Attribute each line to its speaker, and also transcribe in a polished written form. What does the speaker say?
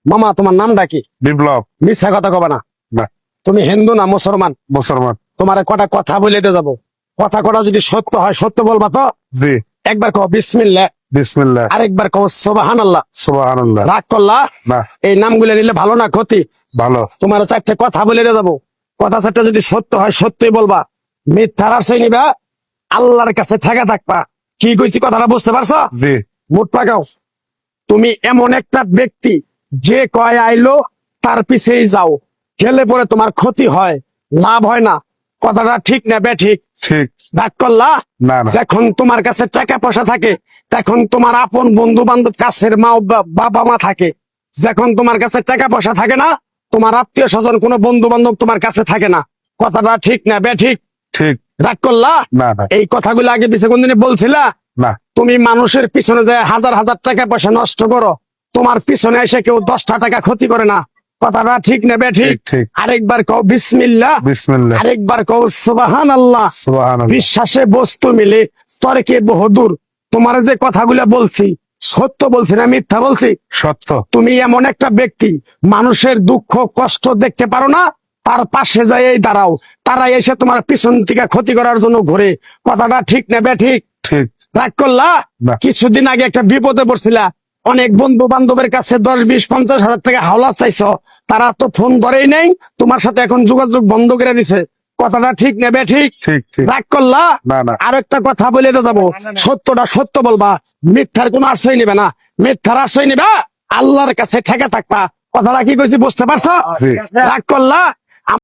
Speaker 1: মামা তোমার নামটা কি?
Speaker 2: বিপ্লব।
Speaker 1: মিথ্যা কথা কবা না।
Speaker 2: না।
Speaker 1: তুমি হিন্দু না মুসলমান?
Speaker 2: মুসলমান।
Speaker 1: তোমার কটা কথা বলে দিয়ে যাবো, কথা কটা যদি সত্য হয় সত্য বলবা তো?
Speaker 2: জি।
Speaker 1: একবার কও বিসমিল্লাহ,
Speaker 2: বিসমিল্লাহ,
Speaker 1: আরেকবার কও সুবহানাল্লাহ।
Speaker 2: সুবহানাল্লাহ।
Speaker 1: রাগ করলা?
Speaker 2: না।
Speaker 1: এই নামগুলো নিলে ভালো না ক্ষতি?
Speaker 2: ভালো।
Speaker 1: তোমার চারটে কথা বলে দিয়ে যাবো, কথা চারটা যদি সত্য হয় সত্যই বলবা, মিথ্যার আশ্রয় নিবা, আল্লাহর কাছে ঠেকা থাকবা। কি কইছি কথাটা বুঝতে পারছো?
Speaker 2: জি।
Speaker 1: মুখ পাকাও। তুমি এমন একটা ব্যক্তি যে কয় আইলো তার পিছেই যাও, গেলে পরে তোমার ক্ষতি হয়, লাভ হয় না। কথাটা ঠিক না বে ঠিক?
Speaker 2: ঠিক।
Speaker 1: রাগ করলা?
Speaker 2: না না।
Speaker 1: যখন তোমার কাছে টাকা পয়সা থাকে তখন তোমার আপন বন্ধু বান্ধব, কাছের মা বাবা মা থাকে। যখন তোমার কাছে টাকা পয়সা থাকে না, তোমার আত্মীয় স্বজন কোনো বন্ধু বান্ধব তোমার কাছে থাকে না। কথাটা ঠিক না বে ঠিক?
Speaker 2: ঠিক।
Speaker 1: রাগ করলা?
Speaker 2: না না।
Speaker 1: এই কথাগুলো আগে পিছে কোনদিন বলছিলা?
Speaker 2: না।
Speaker 1: তুমি মানুষের পিছনে যায় হাজার হাজার টাকা পয়সা নষ্ট করো, তোমার পিছনে এসে কেউ 10টা টাকা ক্ষতি করে না। কথাটা ঠিক নেবে ঠিক?
Speaker 2: ঠিক, ঠিক।
Speaker 1: আরেকবার কও বিসমিল্লাহ,
Speaker 2: বিসমিল্লাহ,
Speaker 1: আরেকবার কও সুবহানাল্লাহ।
Speaker 2: সুবহানাল্লাহ।
Speaker 1: বিশ্বাসে বস্তু মিলে তর্কে বহুদূর। তোমার যে কথাগুলো বলছি সত্য বলছি না মিথ্যা বলছি?
Speaker 2: সত্য।
Speaker 1: তুমি এমন একটা ব্যক্তি, মানুষের দুঃখ কষ্ট দেখতে পারো না, তার পাশে যাই দাঁড়াও, তারা এসে তোমার পিছন থেকে ক্ষতি করার জন্য ঘুরে। কথাটা ঠিক নেবে ঠিক?
Speaker 2: ঠিক।
Speaker 1: রাগ করলা?
Speaker 2: না।
Speaker 1: কিছুদিন আগে একটা বিপদে পড়ছিলা, অনেক বন্ধু বান্ধবের কাছে 10, 20, 50 হাজার টাকা হাওলা চাইছো, তারা তো ফোন ধরেই নেই, তোমার সাথে এখন যোগাযোগ বন্ধ করে দিছে। কথাটা ঠিক নেবে ঠিক?
Speaker 2: ঠিক। ঠিক।
Speaker 1: রাগ করলা?
Speaker 2: না না।
Speaker 1: আর একটা কথা বলে যাবো, সত্যটা সত্য বলবা, মিথ্যার কোনো আশ্রয় নিবে না। মিথ্যার আশ্রয় নিবা, আল্লাহর কাছে ঠেকে থাকবা। কথাটা কি কইছি বুঝতে পারছো?
Speaker 2: জি।
Speaker 1: রাগ করলা?